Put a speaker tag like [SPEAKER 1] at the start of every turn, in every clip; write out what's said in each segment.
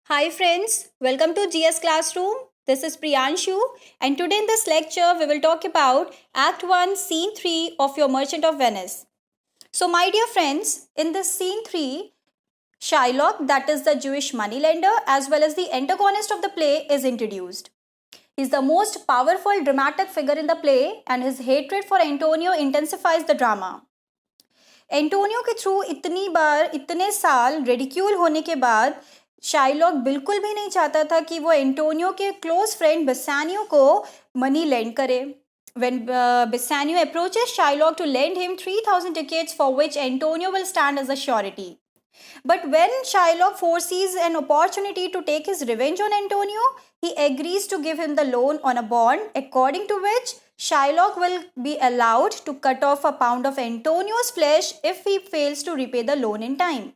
[SPEAKER 1] Hi friends, welcome to GS Classroom. This is Priyanshu, and today in this lecture we will talk about Act 1 Scene 3 of your Merchant of Venice. So my dear friends, in this scene 3, Shylock, that is the Jewish moneylender as well as the antagonist of the play, is introduced. He is the most powerful dramatic figure in the play and his hatred for Antonio intensifies the drama. Antonio के through इतनी बार इतने साल ridicule होने के बाद Shylock बिल्कुल भी नहीं चाहता था कि वो एंटोनियो के क्लोज फ्रेंड बेसानियो को मनी लेंड करे. When Bassanio approaches Shylock to lend him 3,000 tickets for which Antonio will stand as a surety. But when Shylock foresees an opportunity to take his revenge on Antonio, he agrees to give him the loan on a bond, according to which Shylock will be allowed to cut off a pound of Antonio's flesh if he fails to repay the loan in time.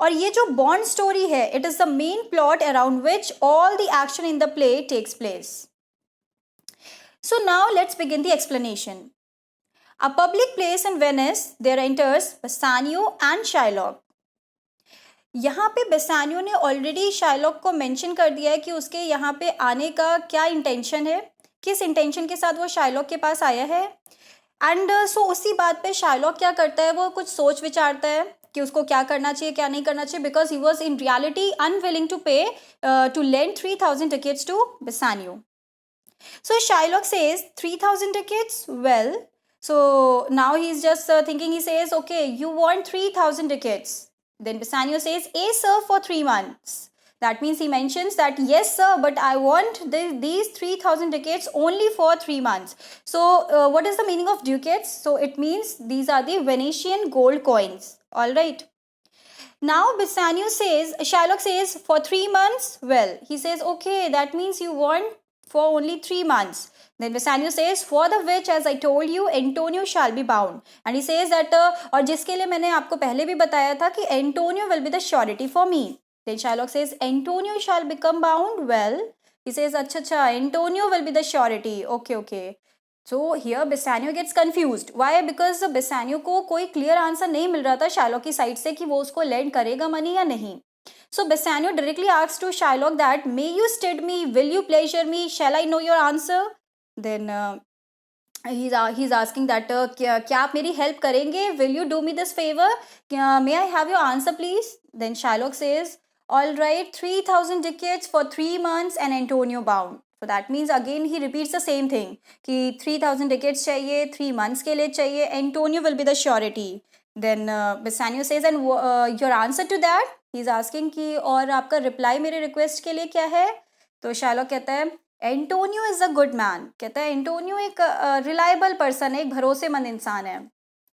[SPEAKER 1] और ये जो bond story है, it is the main plot around which all the action in the play takes place. So now let's begin the explanation. A public place in Venice, there enters Bassanio and Shylock. यहाँ पे बेसानियो ने already Shylock को mention कर दिया है कि उसके यहाँ पे आने का क्या इंटेंशन है, किस इंटेंशन के साथ वो शाइलॉक के पास आया है. एंड सो उसी बात पे शाइलॉक क्या करता है, वो कुछ सोच विचारता है कि उसको क्या करना चाहिए क्या नहीं करना चाहिए, because he was in reality unwilling to pay to lend 3,000 ducats to Bassanio. So Shylock says 3,000 tickets. Well, so now he's just thinking. He says, "Okay, you want 3,000 tickets." Then Bassanio says, "Yes, sir, for 3 months." That means he mentions that yes, sir, but I want these 3,000 tickets only for 3 months. So what is the meaning of ducats? So it means these are the Venetian gold coins. All right. Now Bassanio says, Shylock says, for 3 months. Well, he says, okay, that means you want for only 3 months. Then Bassanio says, for the which, as I told you, Antonio shall be bound. And he says that, और जिसके लिए मैंने आपको पहले भी बताया था कि Antonio will be the surety for me. Then Shylock says, Antonio shall become bound. Well, he says, अच्छा, Antonio will be the surety. Okay. So here Bassanio gets confused. Why? Because Bassanio को कोई clear answer नहीं मिल रहा था Shylock की side से कि वो उसको lend करेगा मनी या नहीं. So Bassanio directly asks to Shylock that, may you stead me, will you pleasure me, shall I know your answer? Then he's asking that, क्या आप मेरी help करेंगे, will you do me this favor, may I have your answer please? Then Shylock says, all right, 3,000 tickets for 3 months and Antonio bound. So that means again he repeats the same thing कि 3,000 tickets चाहिए, 3 months के लिए चाहिए, Antonio will be the surety. Then Bassanio says, and your answer to that? He's asking कि और आपका reply मेरे request के लिए क्या है? तो शाइलॉक कहता है, Antonio is a good man. कहता है एंटोनियो एक रिलायबल पर्सन है, एक भरोसेमंद इंसान है.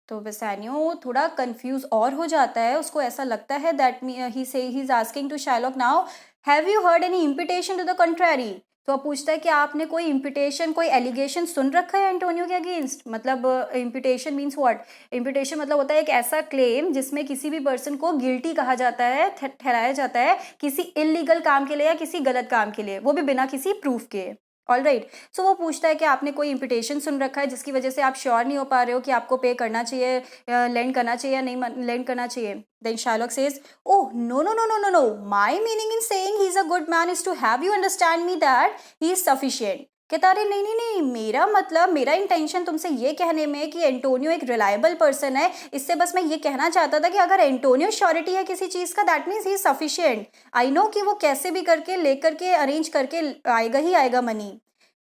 [SPEAKER 1] तो बेसानियो थोड़ा कंफ्यूज और हो जाता है, उसको ऐसा लगता है that he is asking to Shylock now, have you heard any imputation to the contrary. तो अब पूछता है कि आपने कोई इम्पिटेशन, कोई एलिगेशन सुन रखा है एंटोनियो के अगेंस्ट. मतलब इम्पिटेशन मीन्स व्हाट? इम्पिटेशन मतलब होता है एक ऐसा क्लेम जिसमें किसी भी पर्सन को गिल्टी कहा जाता है, ठहराया जाता है किसी इलीगल काम के लिए या किसी गलत काम के लिए, वो भी बिना किसी प्रूफ के. All right. सो वो पूछता है कि आपने कोई इम्पिटेशन सुन रखा है जिसकी वजह से आप श्योर नहीं हो पा रहे हो कि आपको पे करना चाहिए, लेंड करना चाहिए या नहीं लेंड करना चाहिए. Then Shylock says, oh no, my meaning in saying he is a good man is to have you understand me that he is sufficient. कहता अरे नहीं, मेरा मतलब, मेरा इंटेंशन तुमसे ये कहने में कि एंटोनियो एक रिलायबल पर्सन है, इससे बस मैं ये कहना चाहता था कि अगर एंटोनियो श्योरिटी है किसी चीज़ का, that means he is sufficient. I know कि वो कैसे भी करके लेकर के अरेंज करके आएगा ही आएगा मनी.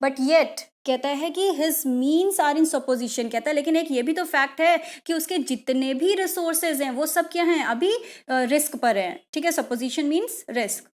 [SPEAKER 1] बट येट कहता है कि his means are in supposition. कहता है लेकिन एक ये भी तो फैक्ट है कि उसके जितने भी रिसोर्सेज हैं वो सब क्या हैं, अभी रिस्क पर हैं. ठीक है, सपोजिशन मीन्स रिस्क.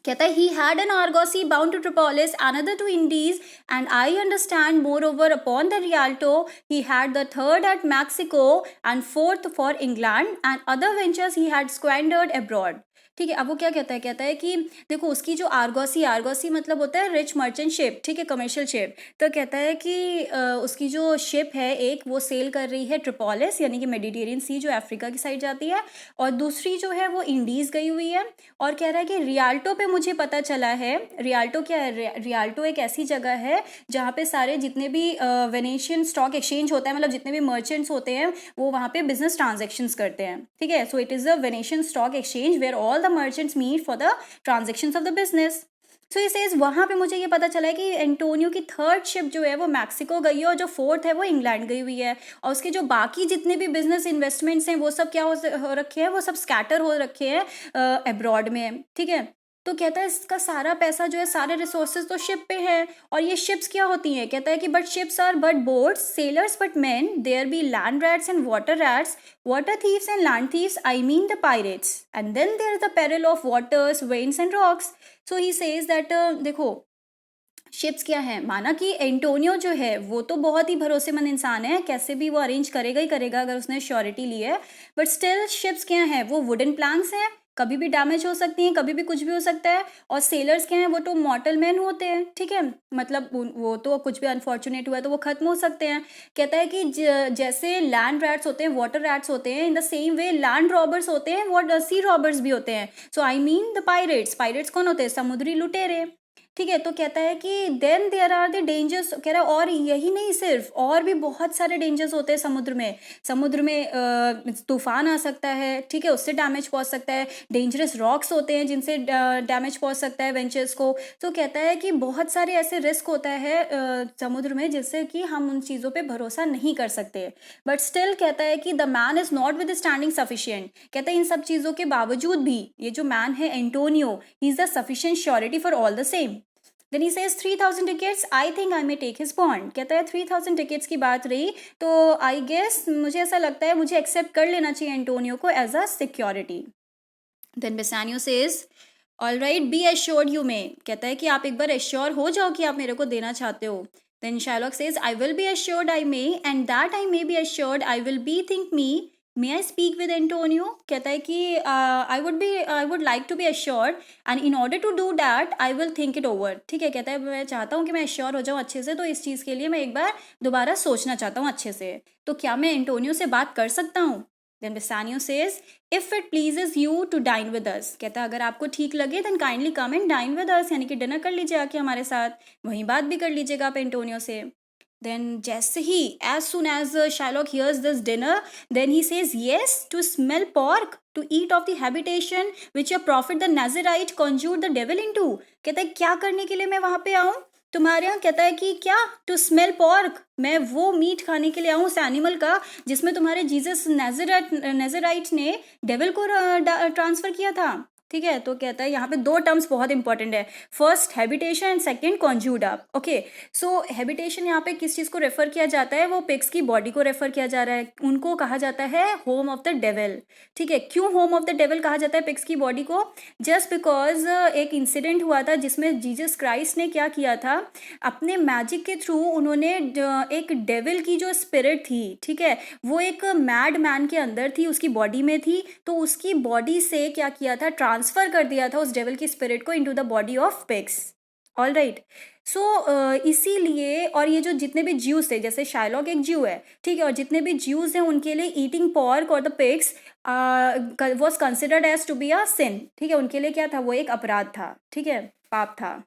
[SPEAKER 1] कहता है, he had an argosy bound to Tripolis, another to Indies, and I understand moreover upon the Rialto he had the third at Mexico and fourth for England, and other ventures he had squandered abroad. ठीक है, अब वो क्या कहता है कि देखो उसकी जो आर्गोसी मतलब होता है रिच मर्चेंट शिप, ठीक है, कमर्शियल शिप. तो कहता है कि उसकी जो शिप है एक, वो सेल कर रही है ट्रिपोलिस यानी कि मेडिटेरियन सी जो अफ्रीका की साइड जाती है, और दूसरी जो है वो इंडीज़ गई हुई है. और कह रहा है कि रियाल्टो पे मुझे पता चला है, रियाल्टो क्या है, रियाल्टो एक ऐसी जगह है जहाँ पे सारे जितने भी वेनेशियन स्टॉक एक्सचेंज होता है, मतलब जितने भी मर्चेंट्स होते हैं वो वहाँ पे बिजनेस ट्रांजेक्शंस करते हैं, ठीक है। So it is the Venetian stock exchange where all the merchants meet for the transactions of the business. So ये सेज वहाँ पे मुझे ये पता चला है कि एंटोनियो की थर्ड शिप जो है वो मैक्सिको गई है और जो फोर्थ है वो इंग्लैंड गई हुई है, और उसके जो बाकी जितने भी बिजनेस इन्वेस्टमेंट्स हैं वो सब क्या हो रखे हैं, वो सब स्कैटर हो रखे हैं अब्रॉड में, ठीक है। तो कहता है इसका सारा पैसा जो है, सारे रिसोर्सेज तो शिप पे है, और ये शिप्स क्या होती हैं, कहता है कि but ships are but boats, sailors but man, there be land rats and water thieves and land thieves, I mean the pirates, and then there is the peril of waters, winds and rocks. So he says that देखो ships क्या है, माना कि Antonio जो है वो तो बहुत ही भरोसेमंद इंसान है, कैसे भी वो अरेंज करेगा ही करेगा अगर उसने श्योरिटी ली है, बट स्टिल शिप्स क्या है, वो वुडन प्लैंक्स हैं, कभी भी डैमेज हो सकती हैं, कभी भी कुछ भी हो सकता है। और सेलर्स क्या हैं, वो तो मॉर्टल मैन होते हैं, ठीक है, मतलब वो तो कुछ भी अनफॉर्चुनेट हुआ है तो वो खत्म हो सकते हैं। कहता है कि जैसे लैंड रैट्स होते हैं, वाटर रैट्स होते हैं, in the same way land robbers होते हैं, वो सी रॉबर्स भी होते हैं। So I mean the pirates, pirates कौन होते हैं, समुद्री लुटेरे, ठीक है। तो कहता है कि then there are the dangers, कह रहा है और यही नहीं सिर्फ, और भी बहुत सारे डेंजर्स होते हैं समुद्र में तूफान आ सकता है, ठीक है, उससे डैमेज पहुंच सकता है, डेंजरस रॉक्स होते हैं जिनसे डैमेज पहुंच सकता है वेंचर्स को। तो कहता है कि बहुत सारे ऐसे रिस्क होता है समुद्र में जिससे कि हम उन चीज़ों पे भरोसा नहीं कर सकते, बट स्टिल कहता है कि the man is not with standing sufficient, कहता है इन सब चीज़ों के बावजूद भी ये जो मैन है Antonio, he is the sufficient surety for all the same. Then he says 3000 tickets, I think I may take his bond. कहता है 3000 tickets की बात रही तो आई गेस मुझे ऐसा लगता है मुझे एक्सेप्ट कर लेना चाहिए एंटोनियो को as a security. Then Bassanio says all right be assured you may, कहता है कि आप एक बार एश्योर हो जाओ कि आप मेरे को देना चाहते हो। Then Shylock says I will be assured I may, and that I may be assured I will be think me, may I speak with Antonio, कहता है कि I would like to be assured and in order to do that I will think it over, ठीक है। कहता है मैं चाहता हूँ कि मैं एश्योर हो जाऊँ अच्छे से, तो इस चीज़ के लिए मैं एक बार दोबारा सोचना चाहता हूँ अच्छे से, तो क्या मैं एंटोनियो से बात कर सकता हूँ। Then Bassanio says if it pleases you to dine with us, कहता है अगर आपको ठीक लगे then kindly come and dine with us, यानी कि डिनर कर लीजिए आके हमारे साथ, वहीं बात भी कर लीजिएगा आप एंटोनियो से। Then जैसे ही as soon as Shylock hears this dinner, then he says yes to smell pork, to eat of the habitation which your prophet the Nazarite conjured the devil into। कहता है क्या करने के लिए मैं वहाँ पे आऊँ तुम्हारे यहाँ, कहता है कि क्या टू स्मेल पॉर्क, मैं वो मीट खाने के लिए आऊँ उस एनिमल का जिसमें तुम्हारे जीसस नेजराइट ने डेविल को ट्रांसफर किया था, ठीक है। तो कहता है यहाँ पे दो टर्म्स बहुत इंपॉर्टेंट है, first habitation and second conjured up. Okay, so habitation यहाँ पे किस चीज़ को रेफर किया जाता है, वो पिग्स की बॉडी को रेफर किया जा रहा है, उनको कहा जाता है होम ऑफ द डेविल, ठीक है। क्यों होम ऑफ द डेविल कहा जाता है पिग्स की बॉडी को, जस्ट बिकॉज एक इंसिडेंट हुआ था जिसमें जीसस क्राइस्ट ने क्या किया था, अपने मैजिक के थ्रू उन्होंने एक डेविल की जो स्पिरिट थी, ठीक है, वो एक मैड मैन के अंदर थी, उसकी बॉडी में थी, तो उसकी बॉडी से क्या किया था, ट्रांसफर कर दिया था उस डेविल की स्पिरिट को into the body of pigs. All right, so इसीलिए, और ये जो जितने भी ज्यूज थे, जैसे शाइलॉक एक ज्यू है, ठीक है, और जितने भी ज्यूज हैं उनके लिए ईटिंग पॉर्क और the pigs was considered as to be a sin, ठीक है, उनके लिए क्या था, वो एक अपराध था, ठीक है, पाप था।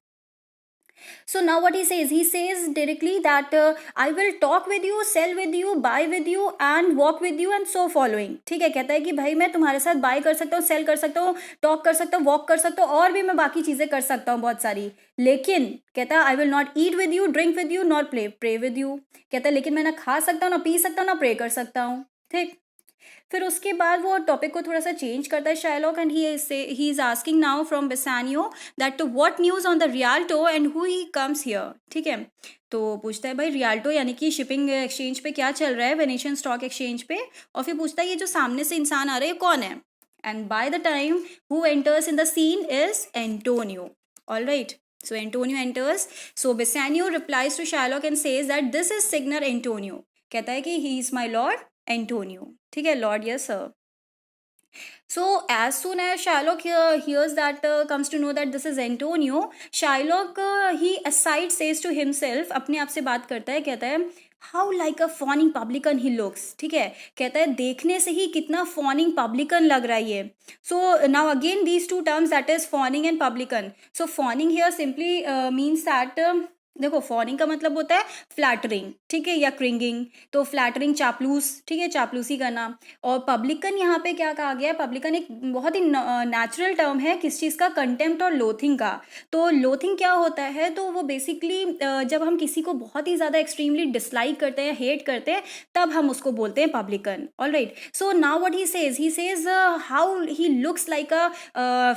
[SPEAKER 1] So now what he says directly that I will talk with you, sell with you, buy with you and walk with you and so following, ठीक है। कहता है कि भाई मैं तुम्हारे साथ बाय कर सकता हूँ, सेल कर सकता हूँ, टॉक कर सकता हूँ, वॉक कर सकता हूँ, और भी मैं बाकी चीज़ें कर सकता हूँ बहुत सारी, लेकिन कहता है I will not eat with you, drink with you, not pray with you, कहता है लेकिन मैं ना खा सकता हूँ, ना पी सकता हूँ, ना प्रे कर सकता हूँ, ठीक। फिर उसके बाद वो टॉपिक को थोड़ा सा चेंज करता है Shylock and he is asking now from Bassanio that what news on the Rialto and who he comes here, ठीक है। तो पूछता है भाई रियाल्टो यानी कि शिपिंग एक्सचेंज पे क्या चल रहा है, वेनेशियन स्टॉक एक्सचेंज पे, और फिर पूछता है ये जो सामने से इंसान आ रहा है कौन है, and by the time who enters in the scene is Antonio. All right, so Antonio enters, so Bassanio replies to Shylock and says that this is Signer Antonio, कहता है कि he is my lord Antonio, ठीक है, lord, yes sir। So as soon as Shylock hears that comes to know that this is Antonio, Shylock he aside says to himself, अपने आप से बात करता है, कहता है how like a fawning publican he looks, ठीक है, कहता है देखने से ही कितना फॉनिंग पब्लिकन लग रहा है ये. So now again these two terms, that is fawning and publican. So fawning here simply means that, देखो फॉनिंग का मतलब होता है फ्लैटरिंग, ठीक है, या क्रिंगिंग. तो फ्लैटरिंग चापलूस, ठीक है, चापलूसी करना. और पब्लिकन यहाँ पे क्या कहा गया है, पब्लिकन एक बहुत ही नेचुरल टर्म है किस चीज़ का, कंटेम्प्ट और लोथिंग का. तो लोथिंग क्या होता है, तो वो बेसिकली जब हम किसी को बहुत ही ज़्यादा एक्सट्रीमली डिसलाइक करते हैं, हेट करते हैं, तब हम उसको बोलते हैं publican. All right. So now what he says how he looks like a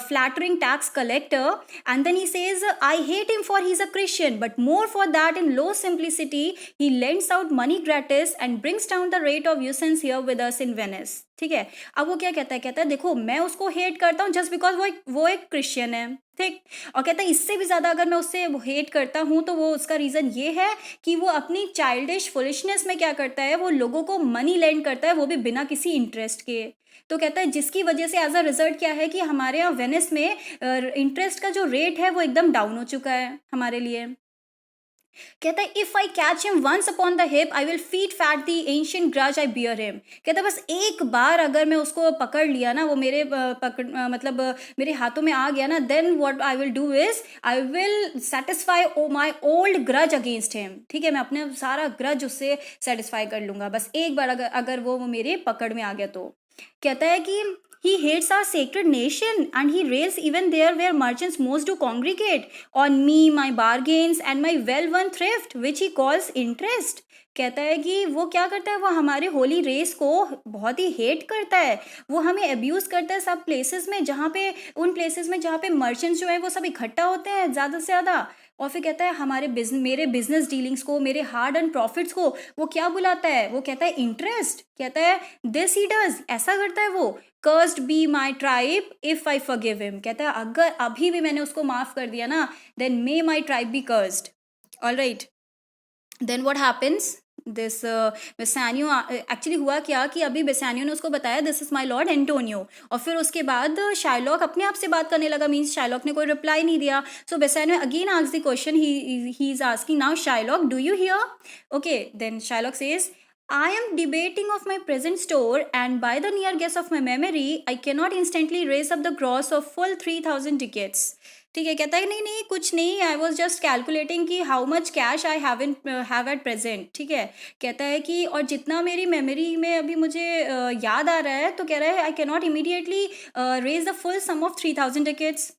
[SPEAKER 1] flattering tax collector. And then he says, I hate him for he's a Christian, but more for that in low simplicity, he lends out money gratis and brings down the rate of usance here with us in Venice. ठीक है. अब वो क्या कहता है देखो मैं उसको हेट करता हूँ जस्ट बिकॉज वो एक क्रिश्चियन है, ठीक. और कहता है इससे भी ज़्यादा अगर मैं उससे हेट करता हूँ तो वो उसका रीज़न ये है कि वो अपनी चाइल्डिश फुलिशनेस में क्या करता है, वो लोगों को मनी लेंड करता है, वो भी बिना किसी इंटरेस्ट के. तो कहता है जिसकी वजह से एज अ रिजल्ट क्या है कि हमारे यहाँ वेनिस में इंटरेस्ट का जो रेट है वो एकदम डाउन हो चुका है हमारे लिए. कहता है if I catch him once upon the hip I will feed fat the ancient grudge I bear him. कहता है बस एक बार अगर मैं उसको पकड़ लिया ना, वो मेरे मतलब मेरे हाथों में आ गया ना, then what I will do is I will satisfy my old grudge against him. ठीक है, मैं अपने सारा ग्रज उससे सेटिस्फाई कर लूंगा बस एक बार अगर वो मेरे पकड़ में आ गया तो. कहता है कि he hates our sacred nation and he rails even there where merchants most do congregate on me, my bargains and my well-won thrift which he calls interest. कहता है कि वो क्या करता है, वो हमारे होली रेस को बहुत ही हेट करता है, वो हमें अब्यूज़ करता है सब प्लेसेस में, जहाँ पे उन प्लेसेस में जहाँ पे मर्चेंट्स जो है वो सब इकट्ठा होते हैं ज़्यादा से ज़्यादा. और फिर कहता है मेरे बिजनेस डीलिंग्स को, मेरे हार्ड एंड प्रॉफिट्स को वो क्या बुलाता है, वो कहता है इंटरेस्ट. कहता है दिस ही डज, ऐसा करता है वो. Cursed be my tribe if I forgive him. कहता है अगर अभी भी मैंने उसको माफ कर दिया ना, then may my tribe be cursed. All right. Then what happens, this Bassanio, actually हुआ क्या कि अभी बेसानियो ने उसको बताया this is my lord Antonio, और फिर उसके बाद शाइलॉक अपने आप से बात करने लगा, मीन्स शाइलॉक ने कोई रिप्लाई नहीं दिया. So Bassanio again asks the question, he is asking now Shylock do you hear. Okay, then Shylock says I am debating of my present store and by the near guess of my memory, I cannot instantly raise up the gross of full 3,000 tickets. ठीक है, कहता है नहीं नहीं कुछ नहीं, I was just calculating कि how much cash I have at present. ठीक है, कहता है कि और जितना मेरी मेमोरी में अभी मुझे याद आ रहा है, तो कह रहा है I can not immediately raise the full sum of 3,000 ducats.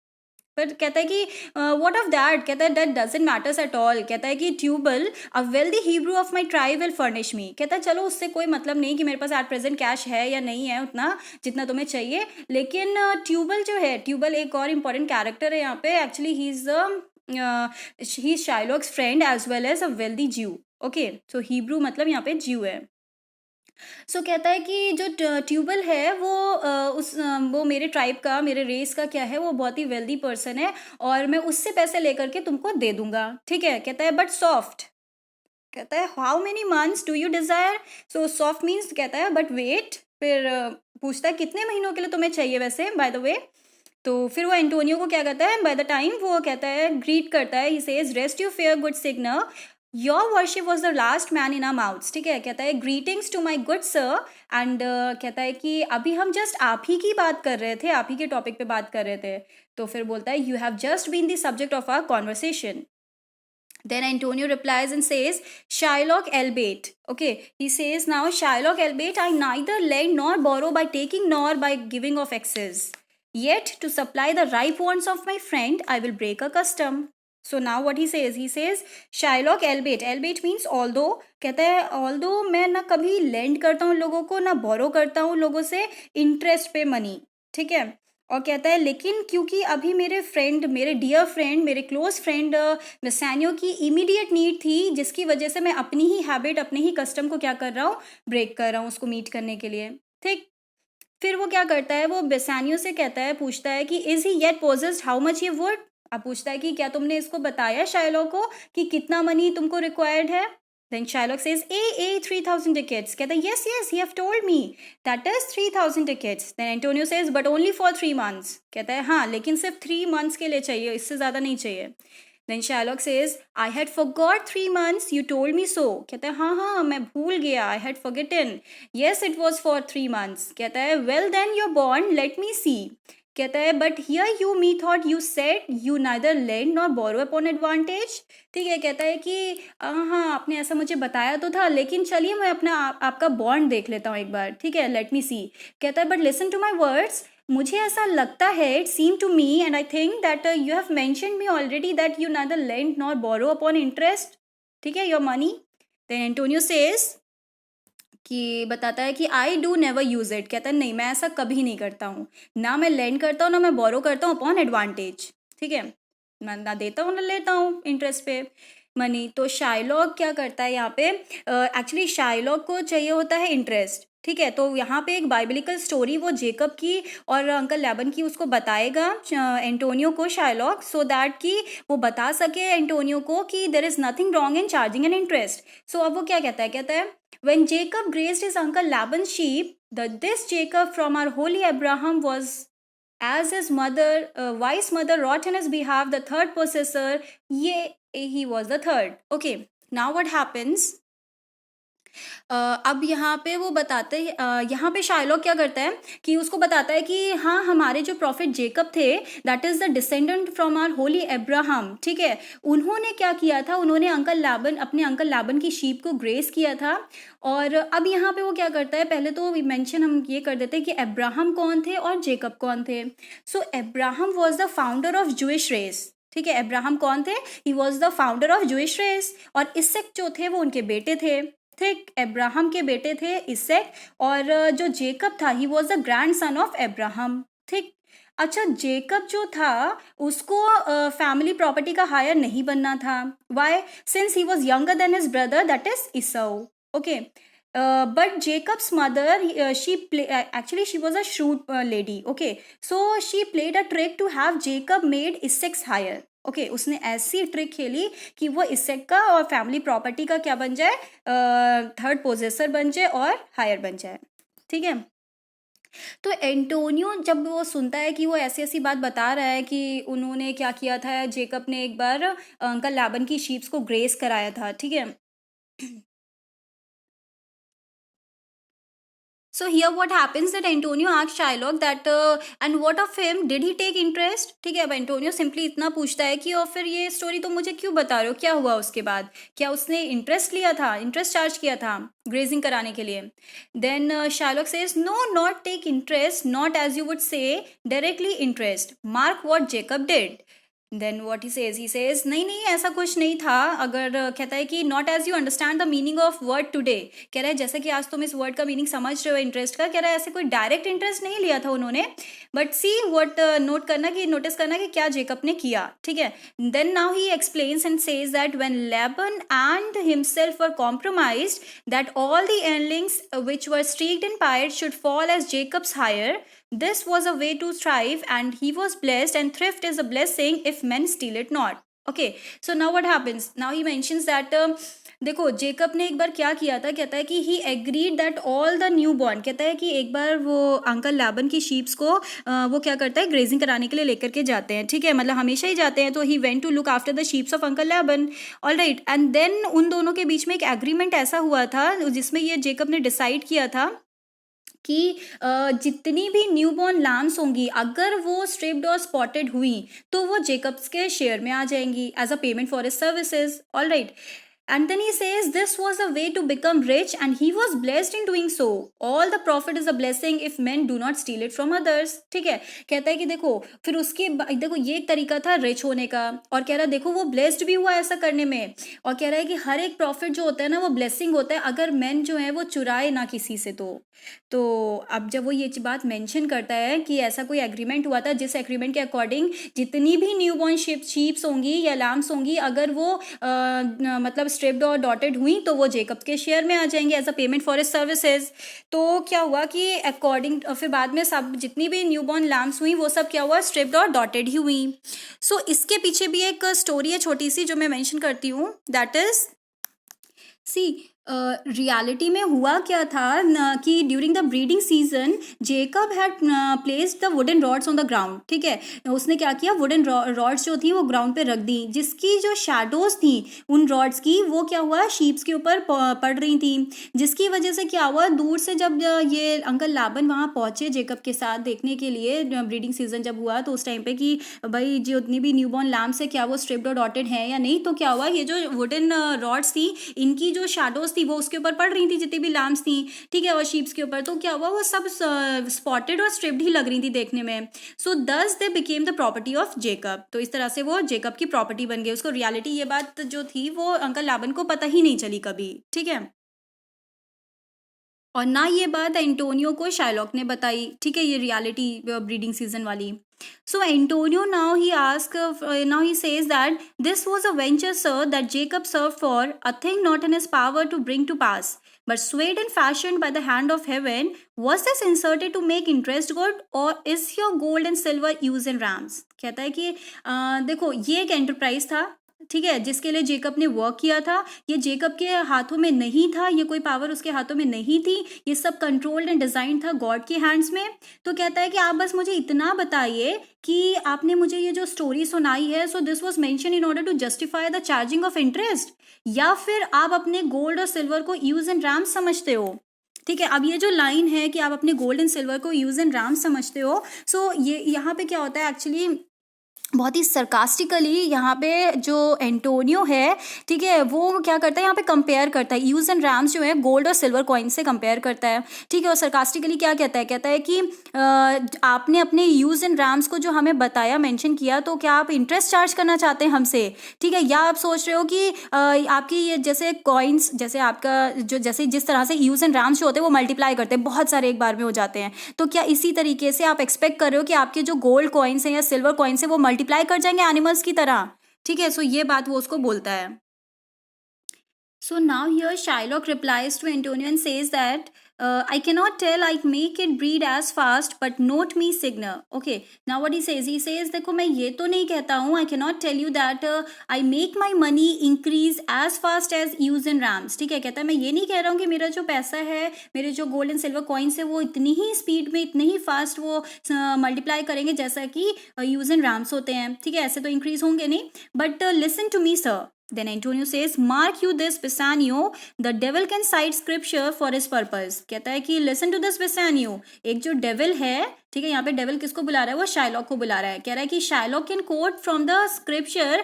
[SPEAKER 1] पर कहता है कि व्हाट ऑफ दैट, कहता है that doesn't matters at all. कहता है कि Tubal a wealthy Hebrew of my tribe will furnish me. कहता है चलो उससे कोई मतलब नहीं कि मेरे पास एट प्रेजेंट कैश है या नहीं है उतना जितना तुम्हें चाहिए, लेकिन ट्यूबल जो है, ट्यूबल एक और इम्पॉर्टेंट कैरेक्टर है यहाँ पे. Actually he is Shylock's friend as well as a wealthy Jew. Okay, so Hebrew मतलब यहाँ पे ज्यू है. सो कहता है कि जो ट्यूबल है वो वो मेरे ट्राइब का, मेरे रेस का क्या है, वो बहुत ही वेल्दी पर्सन है और मैं उससे पैसे लेकर के तुमको दे दूंगा. ठीक है, कहता है बट सॉफ्ट. कहता है how many months do you desire. So soft means कहता है बट वेट. फिर पूछता है कितने महीनों के लिए तुम्हें चाहिए वैसे बाय द वे. तो फिर वो एंटोनियो को क्या कहता है, बाय द टाइम वो कहता है, ग्रीट करता है, he says rest you fair good signior, your worship was the last man in our mouths. ठीक है, कहता है greetings to my good sir. And कहता है कि अभी हम जस्ट आप ही की बात कर रहे थे, आप ही के टॉपिक पे बात कर रहे थे. तो फिर बोलता है you have just been the subject of our conversation. Then Antonio replies and says, Shylock albeit. Okay, he says now, Shylock albeit, I neither lend nor borrow by taking nor by giving of excess. Yet to supply the ripe wants of my friend, I will break a custom. So now what he says, Shylock albeit. Albeit means although. कहता है although मैं ना कभी lend करता हूँ लोगों को, ना borrow करता हूँ लोगों से interest पे money. ठीक है, और कहता है लेकिन क्योंकि अभी मेरे फ्रेंड, मेरे डियर फ्रेंड, मेरे क्लोज फ्रेंड बेसानियो की इमीडिएट नीड थी, जिसकी वजह से मैं अपनी ही हैबिट, अपने ही कस्टम को क्या कर रहा हूँ, ब्रेक कर रहा हूँ उसको मीट करने के लिए. ठीक, फिर वो क्या करता है, वो बेसानियो से कहता है, पूछता है कि is he yet possessed how much he would. अब पूछता है कि क्या तुमने इसको बताया शाइलॉक को कि कितना मनी तुमको रिक्वायर्ड है. Then Shylock says, 3,000 tickets. कहता है yes, he have told me. That is 3,000 tickets. Then Antonio says, but only for 3 months. कहता है हाँ, लेकिन सिर्फ 3 months के लिए चाहिए, इससे ज़्यादा नहीं चाहिए. Then Shylock says I had forgot 3 months, you told me so. कहता है हाँ हाँ मैं भूल गया, I had forgotten, yes it was for 3 months। कहता है well then your bond let me see. कहता है but hear you me thought you said you neither lend nor borrow upon advantage. ठीक है, कहता है कि हाँ आपने ऐसा मुझे बताया तो था, लेकिन चलिए मैं अपना आपका बॉन्ड देख लेता हूँ एक बार, ठीक है, लेट मी सी। कहता है but listen to my words, मुझे ऐसा लगता है, it seem to me and I think that you have mentioned me already that you neither lend nor borrow upon interest, ठीक है, your money. Then Antonio says कि बताता है कि I do never use it. कहता है नहीं मैं ऐसा कभी नहीं करता हूँ, ना मैं लेंड करता हूँ ना मैं बोरो करता हूँ अपॉन एडवांटेज, ठीक है, मैं ना देता हूँ ना लेता हूँ इंटरेस्ट पे मनी। तो शाइलॉक क्या करता है यहाँ पे, एक्चुअली शाइलॉक को चाहिए होता है इंटरेस्ट, ठीक है। तो यहाँ पे एक बाइबलिकल स्टोरी वो जेकब की और अंकल लैबन की उसको बताएगा एंटोनियो को शाइलॉक, सो दैट कि वो बता सके एंटोनियो को कि there is nothing wrong in charging an interest. So अब वो क्या कहता है, कहता है when Jacob grazed his uncle Laban's sheep, this Jacob from our holy Abraham was as his mother, wise mother, wrought in his behalf, the third possessor, yea, he was the third. Okay, now what happens? अब यहाँ पे वो बताते हैं, यहाँ पे Shylock क्या करता है कि उसको बताता है कि हाँ हमारे जो प्रॉफिट जेकब थे that is the descendant from our holy Abraham, ठीक है, उन्होंने क्या किया था, उन्होंने अपने अंकल लाबन की शीप को ग्रेस किया था। और अब यहाँ पे वो क्या करता है, पहले तो मेंशन हम ये कर देते हैं कि अब्राहम कौन थे और जेकब कौन थे। So Abraham was the founder of Jewish race, ठीक है, अब्राहम कौन थे, he was the founder of Jewish race, और इससेक जो थे वो उनके बेटे थे, ठीक, अब्राहम के बेटे थे इससेक, और जो जेकब था ही was the grand son of Abraham, ठीक। अच्छा जेकब जो था उसको फैमिली प्रॉपर्टी का हायर नहीं बनना था, why, since he was younger than his brother that is Esau, okay. But Jacob's mother, she was a shrewd lady. Okay, so she played a trick to have Jacob made Isaac's higher. Okay उसने ऐसी trick खेली कि वो इसेक का और family property का क्या बन जाए, थर्ड पोजेसर बन जाए और हायर बन जाए, ठीक है। तो एंटोनियो जब वो सुनता है कि वो ऐसी ऐसी बात बता रहा है कि उन्होंने क्या किया था, जेकब ने एक बार अंकल लाबन की शीप्स को ग्रेस कराया था, ठीक है। So here what happens that Antonio asks Shylock that and what of him, did he take interest, ठीक है। अब एंटोनियो सिंपली इतना पूछता है कि और फिर ये स्टोरी तो मुझे क्यों बता रहे हो, क्या हुआ उसके बाद, क्या उसने इंटरेस्ट लिया था, इंटरेस्ट चार्ज किया था ग्रेजिंग कराने के लिए। Then Shylock says no not take interest, not as you would say directly interest, mark what Jacob did. Then what he says नहीं नहीं ऐसा कुछ नहीं था। अगर कहता है कि not as you understand the meaning of word today, कह रहा है जैसे कि आज तुम इस वर्ड का मीनिंग समझ रहे हो इंटरेस्ट का, कह रहा है ऐसे कोई डायरेक्ट इंटरेस्ट नहीं लिया था उन्होंने, बट सी व्हाट नोटिस करना कि क्या जेकब ने किया, ठीक है। Then now he explains and says that when Laban and himself were compromised that all the eanlings which were streaked in pied should fall as Jacob's hire, this was a way to thrive and he was blessed, and thrift is a blessing if men steal it not. Okay, so now what happens, now he mentions that देखो Jacob ने एक बार क्या किया था, कहता है कि he agreed that all the newborn, कहता है कि एक बार वो अंकल लाबन की शीप्स को वो क्या करता है ग्रेजिंग कराने के लिए लेकर के जाते हैं, ठीक है, मतलब हमेशा ही जाते हैं। तो he went to look after the sheeps of uncle Laban, all right. And then उन दोनों के बीच में एक एग्रीमेंट ऐसा हुआ था जिसमें ये जेकब ने डिसाइड किया था कि जितनी भी न्यूबॉर्न लैम्स होंगी अगर वो स्ट्रिप्ड और स्पॉटेड हुई तो वो जेकब्स के शेयर में आ जाएंगी as a payment for his services, all right. And then he says this was a way to become rich and he was blessed in doing so. All the profit is a blessing if men do not steal it from others. ठीक है, कहता है कि देखो फिर उसके देखो ये एक तरीका था रिच होने का, और कह रहा है देखो वो ब्लेस्ड भी हुआ ऐसा करने में, और कह रहा है कि हर एक प्रॉफिट जो होता है ना वो ब्लेसिंग होता है अगर मैन जो है वो चुराए ना किसी से। तो अब जब वो ये बात मेंशन करता है कि ऐसा कोई एग्रीमेंट हुआ था जिस एग्रीमेंट के अकॉर्डिंग जितनी भी न्यूबॉर्न शीप्स होंगी या लैम्स होंगी अगर वो मतलब स्ट्रिप्ड और डॉटेड हुई तो वो जेकब के शेयर में आ जाएंगे as a payment for his services. तो क्या हुआ कि अकॉर्डिंग फिर बाद में सब जितनी भी न्यूबॉर्न लैम्स हुई वो सब क्या हुआ स्ट्रिप्ड और डॉटेड ही हुई। सो इसके पीछे भी एक स्टोरी है छोटी सी जो मैं मेंशन करती हूँ, दैट इज सी रियलिटी में हुआ क्या था कि during the breeding season Jacob had placed the wooden rods on the ground, ठीक है। उसने क्या किया, वुडन रॉड्स जो थी वो ग्राउंड पे रख दी, जिसकी जो शैडोज थी उन रॉड्स की, वो क्या हुआ, शीप्स के ऊपर पड़ रही थी, जिसकी वजह से क्या हुआ, दूर से जब ये अंकल लाबन वहाँ पहुंचे जेकब के साथ देखने के लिए, ब्रीडिंग सीजन जब हुआ तो उस टाइम पे कि भाई जो उतनी भी न्यूबॉर्न लैम्स है क्या वो स्ट्रिप्ड और डॉटेड है या नहीं, तो क्या हुआ, ये जो वुडन रॉड्स थी इनकी जो शैडोज थी वो उसके ऊपर पड़ रही थी, जितनी भी लैम्स थी, ठीक है, और शीप्स के ऊपर, तो क्या हुआ, वो सब स्पॉटेड और स्ट्रिप्ड ही लग रही थी देखने में। सो दस they became the property of Jacob, तो इस तरह से वो जेकब की प्रॉपर्टी बन गई। उसको रियलिटी ये बात जो थी वो अंकल लाबन को पता ही नहीं चली कभी, ठीक है, और ना ये बात एंटोनियो को शाइलॉक ने बताई, ठीक है, ये रियलिटी ब्रीडिंग सीजन वाली। So Antonio now he says that this was a venture, sir, that Jacob served for, a thing not in his power to bring to pass, but swayed and fashioned by the hand of heaven. Was this inserted to make interest good, or is your gold and silver used in rams? कहता है कि देखो ये एक enterprise था, ठीक है, जिसके लिए जेकब ने वर्क किया था, ये जेकब के हाथों में नहीं था, ये कोई पावर उसके हाथों में नहीं थी, ये सब कंट्रोल्ड एंड डिजाइन था गॉड के हैंड्स में। तो कहता है कि आप बस मुझे इतना बताइए कि आपने मुझे ये जो स्टोरी सुनाई है, so this was mention in order to justify the charging of interest, या फिर आप अपने गोल्ड और सिल्वर को यूज एंड रैम समझते हो, ठीक है। अब ये जो लाइन है कि आप अपने गोल्ड एंड सिल्वर को यूज एंड रैम समझते हो, सो ये यहाँ पे क्या होता है एक्चुअली, बहुत ही सरकास्टिकली यहाँ पे जो एंटोनियो है, ठीक है, वो क्या करता है यहाँ पे कंपेयर करता है, यूज एंड रैम्स जो है गोल्ड और सिल्वर कॉइन से कंपेयर करता है, ठीक है, और सरकास्टिकली क्या कहता है, कहता है कि आपने अपने यूज एंड रैम्स को जो हमें बताया, मेंशन किया, तो क्या आप इंटरेस्ट चार्ज करना चाहते हैं हमसे, ठीक है, या आप सोच रहे हो कि आपकी ये जैसे कॉइन्स, जैसे आपका जो जैसे जिस तरह से यूज एंड रैम्स जो होते हैं वो मल्टीप्लाई करते हैं, बहुत सारे एक बार में हो जाते हैं, तो क्या इसी तरीके से आप एक्सपेक्ट कर रहे हो कि आपके जो गोल्ड कॉइन्स हैं या सिल्वर कॉइन्स हैं वो मल्टीप्लाई कर जाएंगे एनिमल्स की तरह, ठीक है। सो ये बात वो उसको बोलता है। So now here Shylock replies to Antonio and says that I cannot tell, I make it breed as fast, but note me signal. Okay, now what he says देखो मैं ये तो नहीं कहता हूँ, I cannot tell you that I make my money increase as fast as use in rams, ठीक है, कहता है मैं ये नहीं कह रहा हूँ कि मेरा जो पैसा है, मेरे जो गोल्ड एंड सिल्वर कॉइन्स है वो इतनी ही स्पीड में, इतने ही फास्ट वो मल्टीप्लाई करेंगे जैसा कि यूज एंड रैम्स होते हैं, ठीक है, ऐसे तो इंक्रीज होंगे नहीं, but listen to me sir. Then Antonio says, mark you this, Bassanio, the devil can cite scripture for his purpose. कहता है कि listen to this, Bassanio, एक जो devil है, ठीक है, यहाँ पे devil किसको बुला रहा है, वो शाइलॉक को बुला रहा है, कह रहा है कि Shylock can quote from the scripture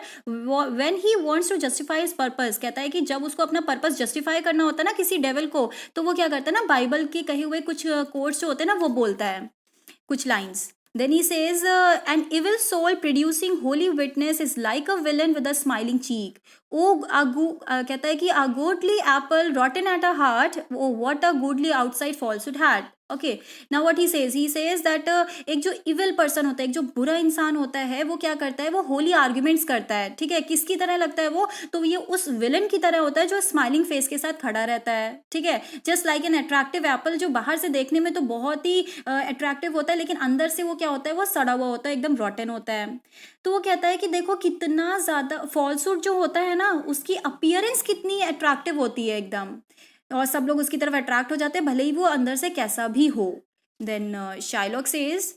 [SPEAKER 1] when he wants to justify his purpose। कहता है कि जब उसको अपना पर्पस जस्टिफाई करना होता है ना किसी devil को, तो वो क्या करता है ना, बाइबल के कहे हुए कुछ कोट्स जो होते हैं ना वो बोलता है, कुछ lines. Then he says, an evil soul producing holy witness is like a villain with a smiling cheek. कहता है कि a goodly apple rotten at a heart, oh what a goodly outside falsehood had. Okay, now what he says that एक जो evil person होता है, एक जो बुरा इंसान होता है, वो क्या करता है, वो होली आर्ग्यूमेंट्स करता है, ठीक है, किसकी तरह लगता है वो, तो ये उस विलन की तरह होता है जो स्माइलिंग फेस के साथ खड़ा रहता है, ठीक है, just like an attractive Apple, जो बाहर से देखने में तो बहुत ही अट्रैक्टिव होता है, लेकिन अंदर से वो क्या होता है, वो सड़ा हुआ होता है, एकदम रॉटन होता है। तो वो कहता है कि देखो कितना ज्यादा फॉल्सूट जो होता है ना, उसकी अपीयरेंस कितनी अट्रैक्टिव होती है एकदम, और सब लोग उसकी तरफ अट्रैक्ट हो जाते हैं भले ही वो अंदर से कैसा भी हो। देन शाइलॉक सेज,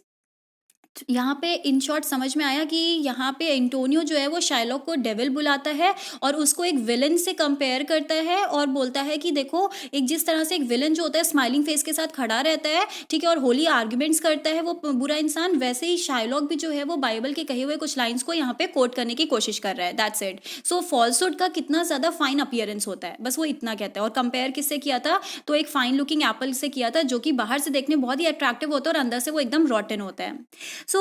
[SPEAKER 1] यहाँ पे इन शॉर्ट समझ में आया कि यहाँ पे एंटोनियो जो है वो शाइलॉक को डेविल बुलाता है और उसको एक विलन से कंपेयर करता है और बोलता है कि देखो एक जिस तरह से एक विलन जो होता है स्माइलिंग फेस के साथ खड़ा रहता है, ठीक है, और होली आर्ग्यूमेंट्स करता है वो बुरा इंसान, वैसे ही शाइलॉक भी जो है वो बाइबल के कहे हुए कुछ लाइन्स को यहाँ पे कोट करने की कोशिश कर रहा है। That's it. सो फॉल्सहुड का कितना ज़्यादा फाइन अपीयरेंस होता है, बस वो इतना कहता है। और कंपेयर किससे किया था, तो एक फाइन लुकिंग एप्पल से किया था जो कि बाहर से देखने बहुत ही अट्रैक्टिव होता है और अंदर से वो एकदम रॉटन होता है। सो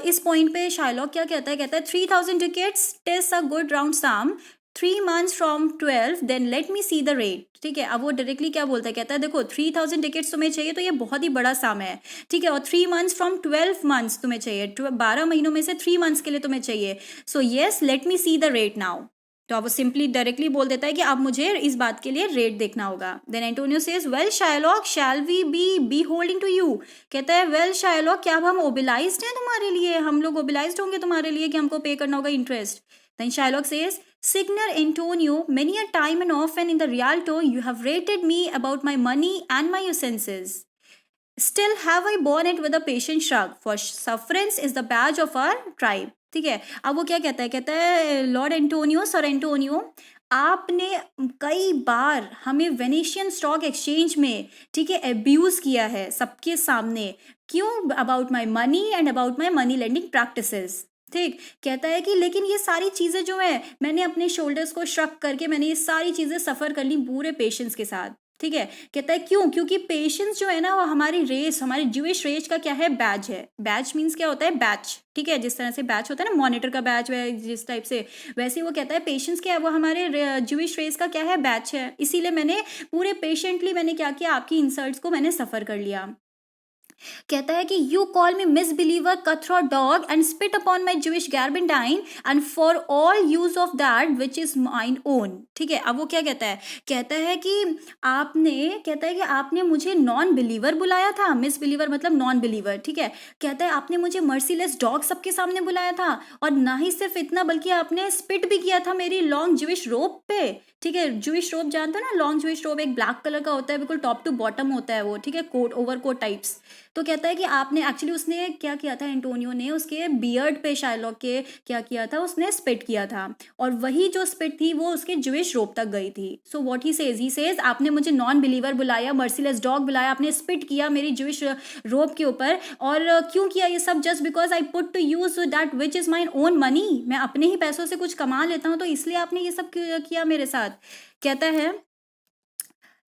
[SPEAKER 1] इस पॉइंट पे शाइलॉक क्या कहता है 3000 tickets tis a good round sum, 3 months from 12, then let me see the rate। ठीक है, अब वो डायरेक्टली क्या बोलता है, कहता है देखो 3000 टिकट्स तुम्हें चाहिए तो ये बहुत ही बड़ा सम है, ठीक है, और 3 months from 12 months तुम्हें चाहिए, 12 महीनों में से 3 months के लिए तुम्हें चाहिए। So yes late me see the rate now. तो अब वो सिंपली डायरेक्टली बोल देता है कि अब मुझे इस बात के लिए रेट देखना होगा। Then Antonio says, well Shylock shall we be holding to you. कहता है वेल शाइलॉक क्या अब हम ओबिलाइज्ड हैं तुम्हारे लिए, हम लोग ओबिलाइज्ड होंगे तुम्हारे लिए कि हमको पे करना होगा interest. Then Shylock says, Signor Antonio, many a time and often in the Rialto you have rated me about my money and my usences. Still have I borne it with a patient shrug, for sufferance is the badge of our tribe. ठीक है, अब वो क्या कहता है Lord Antonio, sir Antonio, आपने कई बार हमें वेनेशियन स्टॉक एक्सचेंज में, ठीक है, एब्यूज किया है सबके सामने. क्यों? About my money and about my money lending practices. ठीक, कहता है कि लेकिन ये सारी चीज़ें जो है मैंने अपने शोल्डर्स को श्रक करके मैंने ये सारी चीज़ें सफ़र कर ली पूरे पेशेंस के साथ. ठीक है, कहता है क्यों? क्योंकि पेशेंस जो है ना वो हमारी रेस, हमारी ज्यूइश रेस का क्या है, बैच है. बैच मीन्स क्या होता है? बैच. ठीक है, जिस तरह से बैच होता है ना, मॉनिटर का बैच है जिस टाइप से, वैसे वो कहता है पेशेंस क्या है, वो हमारे ज्यूइश रेस का क्या है, बैच है. इसीलिए मैंने पूरे पेशेंटली मैंने क्या किया, आपकी इंसल्ट्स को मैंने सफ़र कर लिया. कहता है कि you call me misbeliever, cutthroat dog and spit upon my Jewish gaberdine and for all use of that which is mine own. ठीक है, अब वो क्या कहता है, कहता है कि आपने मुझे नॉन बिलीवर बुलाया था. मिस बिलीवर मतलब नॉन बिलीवर. ठीक है, कहता है आपने मुझे मर्सीलेस डॉग सबके सामने बुलाया था, और ना ही सिर्फ इतना बल्कि आपने स्पिट भी किया था मेरी लॉन्ग ज्यूइश रोप पे. ठीक है, ज्यूइश रोप जानते हो ना, लॉन्ग ज्यूइश रोप एक ब्लैक कलर का होता है, बिल्कुल टॉप टू बॉटम होता है वो. ठीक है, कोट ओवर कोट टाइप्स. तो कहता है कि आपने एक्चुअली, उसने क्या किया था, एंटोनियो ने उसके बियर्ड पे शाइलॉक के क्या किया था, उसने स्पिट किया था, और वही जो स्पिट थी वो उसके ज्यूइश रोप तक गई थी. सो व्हाट ही सेज आपने मुझे नॉन बिलीवर बुलाया, मर्सीलेस डॉग बुलाया, आपने स्पिट किया मेरी ज्यूइश रोप के ऊपर. और क्यों किया ये सब? Just because I put to use that which is my own money. मैं अपने ही पैसों से कुछ कमा लेता हूँ, तो इसलिए आपने ये सब किया मेरे साथ. कहता है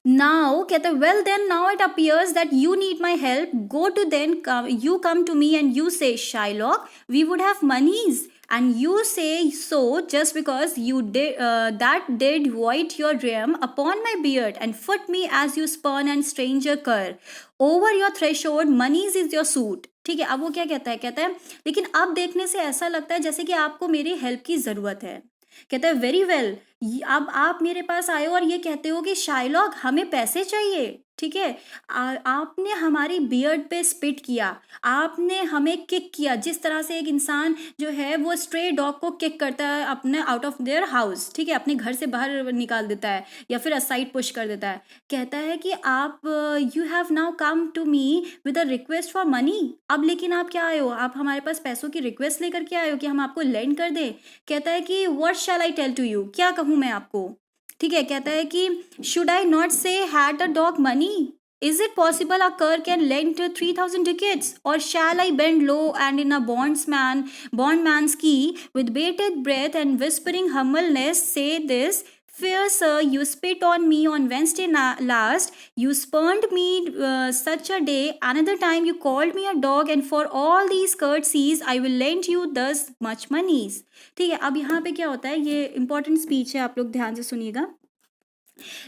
[SPEAKER 1] Now, कहता है well then now it appears that you need my help. Go to then you come to me and you say, Shylock, we would have monies. And you say so just because you did void your realm upon my beard and foot me as you spurn and stranger cur. Over your threshold, monies is your suit. ठीक है, अब वो क्या कहता है, लेकिन अब देखने से ऐसा लगता है जैसे कि आपको मेरी हेल्प की ज़रूरत है. कहता है वेरी वेल, अब आप मेरे पास आए हो और ये कहते हो कि शाइलॉक हमें पैसे चाहिए. ठीक है, आपने हमारी बियर्ड पे स्पिट किया, आपने हमें किक किया, जिस तरह से एक इंसान जो है वो स्ट्रे डॉग को किक करता है अपने आउट ऑफ देयर हाउस. ठीक है, अपने घर से बाहर निकाल देता है या फिर असाइड पुश कर देता है. कहता है कि आप you have now come to me with a request for money. अब लेकिन आप क्या आए हो, आप हमारे पास पैसों की रिक्वेस्ट लेकर के आए हो कि हम आपको लेंड कर दें. कहता है कि what shall I tell to you, क्या कहूँ मैं आपको. ठीक है, कहता है कि should I not say had a dog money. Is it possible a cur can lend 3,000 ducats? Or shall I bend low and in a bondman's key, with bated breath and whispering humbleness, say this? Fair sir, you spit on me on Wednesday last. You spurned me such a day. Another time you called me a dog, and for all these courtesies, I will lend you thus much monies. ठीक है, अब यहाँ पे क्या होता है, ये important speech है, आप लोग ध्यान से सुनिएगा.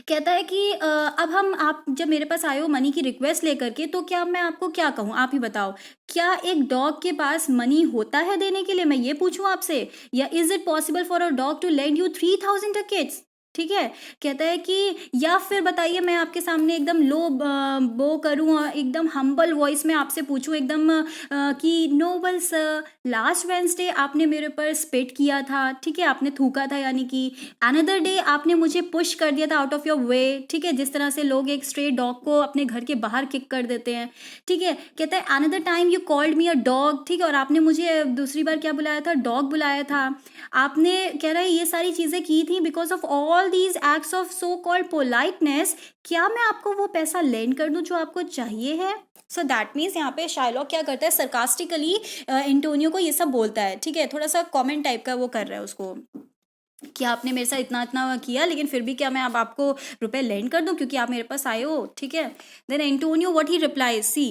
[SPEAKER 1] कहता है कि अब आप जब मेरे पास आए हो मनी की रिक्वेस्ट लेकर के, तो क्या मैं आपको क्या कहूँ, आप ही बताओ. क्या एक डॉग के पास मनी होता है देने के लिए, मैं ये पूछूं आपसे, या is it possible for a dog to lend you 3,000 ducats. ठीक है, कहता है कि या फिर बताइए मैं आपके सामने एकदम लो बो करूँ और एकदम हम्बल वॉइस में आपसे पूछूँ एकदम कि नोबल सर, लास्ट वेंसडे आपने मेरे पर स्पिट किया था. ठीक है, आपने थूका था, यानी कि अनदर डे आपने मुझे पुश कर दिया था आउट ऑफ योर वे. ठीक है, जिस तरह से लोग एक स्ट्रे डॉग को अपने घर के बाहर किक कर देते हैं. ठीक है, कहता है another time you called me a dog. ठीक है, और आपने मुझे दूसरी बार क्या बुलाया था, डॉग बुलाया था. आपने कह रहा है ये सारी चीज़ें की थी because of all these acts of so called politeness. क्या मैं आपको वो पैसा लेंड कर दूं जो आपको चाहिए है. सो दैट मीन्स यहाँ पे शाइलॉक क्या करता है, सरकास्टिकली एंटोनियो को ये सब बोलता है. ठीक है, थोड़ा सा कॉमेंट टाइप का वो कर रहा है उसको, कि आपने मेरे साथ इतना इतना किया, लेकिन फिर भी क्या मैं अब आपको रुपए लेंड कर दूं क्योंकि आप मेरे पास आए हो. ठीक है, then Antonio what he replies, see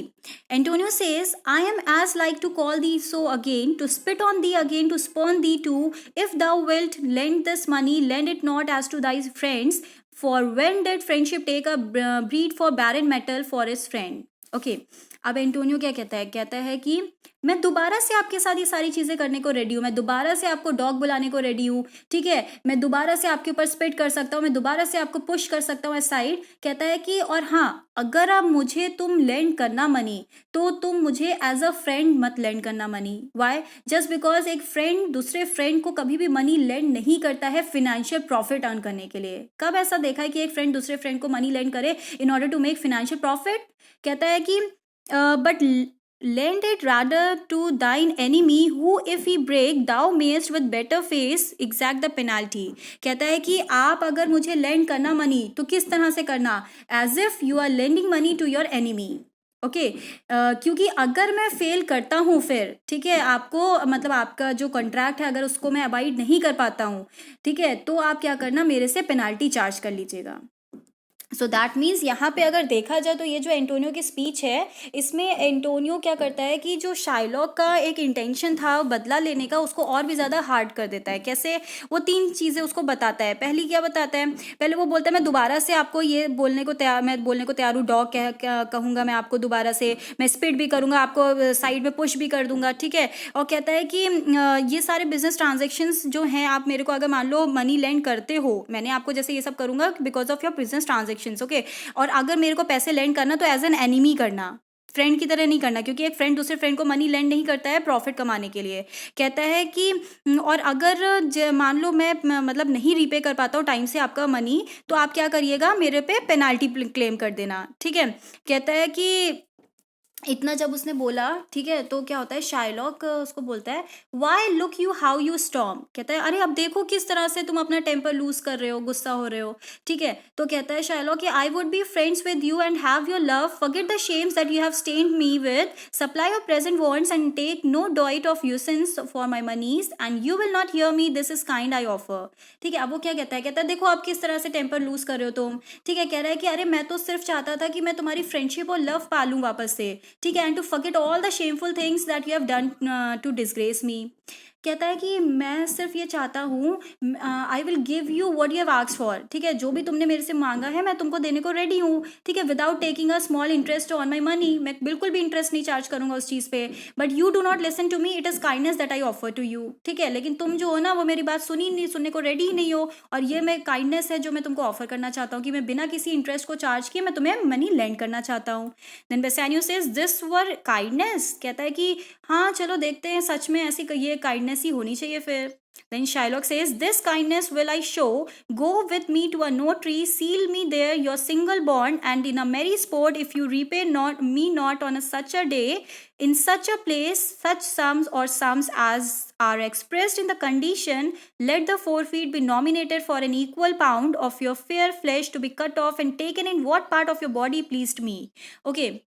[SPEAKER 1] Antonio says I am as like to call thee so again, to spit on thee again, to spawn thee too. If thou wilt lend this money, lend it not as to thy friends, for when did friendship take a breed for barren metal for his friend. Okay, अब Antonio क्या कहता है, कहता है कि मैं दोबारा से आपके साथ ये सारी चीज़ें करने को रेडी हूँ, मैं दोबारा से आपको डॉग बुलाने को रेडी हूँ, ठीक है, मैं दोबारा से आपके ऊपर स्पिट कर सकता हूँ, मैं दोबारा से आपको पुश कर सकता हूँ साइड। कहता है कि और हाँ, अगर आप मुझे तुम लेंड करना मनी, तो तुम मुझे एज अ फ्रेंड मत लेंड करना मनी। वाई? जस्ट बिकॉज एक फ्रेंड दूसरे फ्रेंड को कभी भी मनी लेंड नहीं करता है फिनेंशियल प्रॉफिट अर्न करने के लिए। कब ऐसा देखा है कि एक फ्रेंड दूसरे फ्रेंड को मनी लेंड करे in order to make financial profit? कहता है कि but lend it rather to thine enemy, who if he break thou mayest with better face exact the penalty। कहता है कि आप अगर मुझे lend करना मनी तो किस तरह से करना, as if you are lending money to your enemy। Okay क्योंकि अगर मैं फेल करता हूँ फिर, ठीक है, आपको मतलब आपका जो कॉन्ट्रैक्ट है अगर उसको मैं अबाइड नहीं कर पाता हूँ, ठीक है, तो आप क्या करना, मेरे से पेनाल्टी चार्ज कर लीजिएगा। सो दैट मीन्स यहाँ पे अगर देखा जाए तो ये जो एंटोनियो की स्पीच है, इसमें एंटोनियो क्या करता है कि जो शाइलॉक का एक इंटेंशन था बदला लेने का, उसको और भी ज़्यादा हार्ड कर देता है। कैसे? वो 3 चीज़ें उसको बताता है। पहली क्या बताता है? पहले वो बोलता है मैं दोबारा से आपको ये बोलने को तैयार, मैं बोलने को तैयार हूँ, डॉग कहूँगा मैं आपको दोबारा से, मैं स्पिट भी करूँगा, आपको साइड में पुश भी कर दूंगा, ठीक है। और कहता है कि ये सारे बिजनेस ट्रांजेक्शन्स जो हैं, आप मेरे को अगर मान लो मनी लेंड करते हो, मैंने आपको जैसे ये सब करूँगा because of your business transaction, okay. और अगर मेरे को पैसे लेंड करना तो एज एन एनिमी करना, फ्रेंड की तरह नहीं करना, क्योंकि एक फ्रेंड दूसरे फ्रेंड को मनी लेंड नहीं करता है प्रॉफिट कमाने के लिए। कहता है कि और अगर मान लो मैं मतलब नहीं रीपे कर पाता हूँ टाइम से आपका मनी, तो आप क्या करिएगा, मेरे पे पेनाल्टी क्लेम कर देना, ठीक है। कहता है कि इतना जब उसने बोला, ठीक है, तो क्या होता है, शाइलॉक उसको बोलता है why look you how you storm. कहता है अरे अब देखो किस तरह से तुम अपना टेम्पर लूज कर रहे हो, गुस्सा हो रहे हो, ठीक है। तो कहता है शाइलॉक कि I would be friends with you and have your love, forget the shames that you have stained me with, supply your present wants and take no doit of usance for my moneys and you will not hear me, this is kind I offer. ठीक है, अब वो क्या कहता है, कहता है देखो आप किस तरह से टेम्पर लूज कर रहे हो तुम, ठीक है। कह रहा है कि अरे मैं तो सिर्फ चाहता था कि मैं तुम्हारी फ्रेंडशिप और लव पालूं वापस से, ठीक है, and to forget all the shameful things that you have done to disgrace me। कहता है कि मैं सिर्फ ये चाहता हूँ, I will give you what you have asked for, ठीक है, जो भी तुमने मेरे से मांगा है मैं तुमको देने को रेडी हूँ, ठीक है, without taking a small interest on my money, मैं बिल्कुल भी इंटरेस्ट नहीं चार्ज करूंगा उस चीज़ पे, but you do not listen to me, it is kindness that I offer to you, ठीक है। लेकिन तुम जो हो ना, वो मेरी बात सुनने को रेडी ही नहीं हो, और ये मैं काइंडनेस है जो मैं तुमको ऑफर करना चाहता हूँ कि मैं बिना किसी इंटरेस्ट को चार्ज किए मैं तुम्हें मनी लेंड करना चाहता हूँ। Then Bassanio says this were kindness. कहता है कि हाँ चलो देखते हैं सच में ऐसी ये काइंडनेस ही होनी चाहिए फिर। Then Shylock says, this kindness will I show, go with me to a notary, seal me there your single bond, and in a merry sport, if you repay not on such a day, in such a place, such sums as are expressed in the condition, let the forfeit be nominated for an equal pound of your fair flesh to be cut off and taken in what part of your body pleased me। Okay,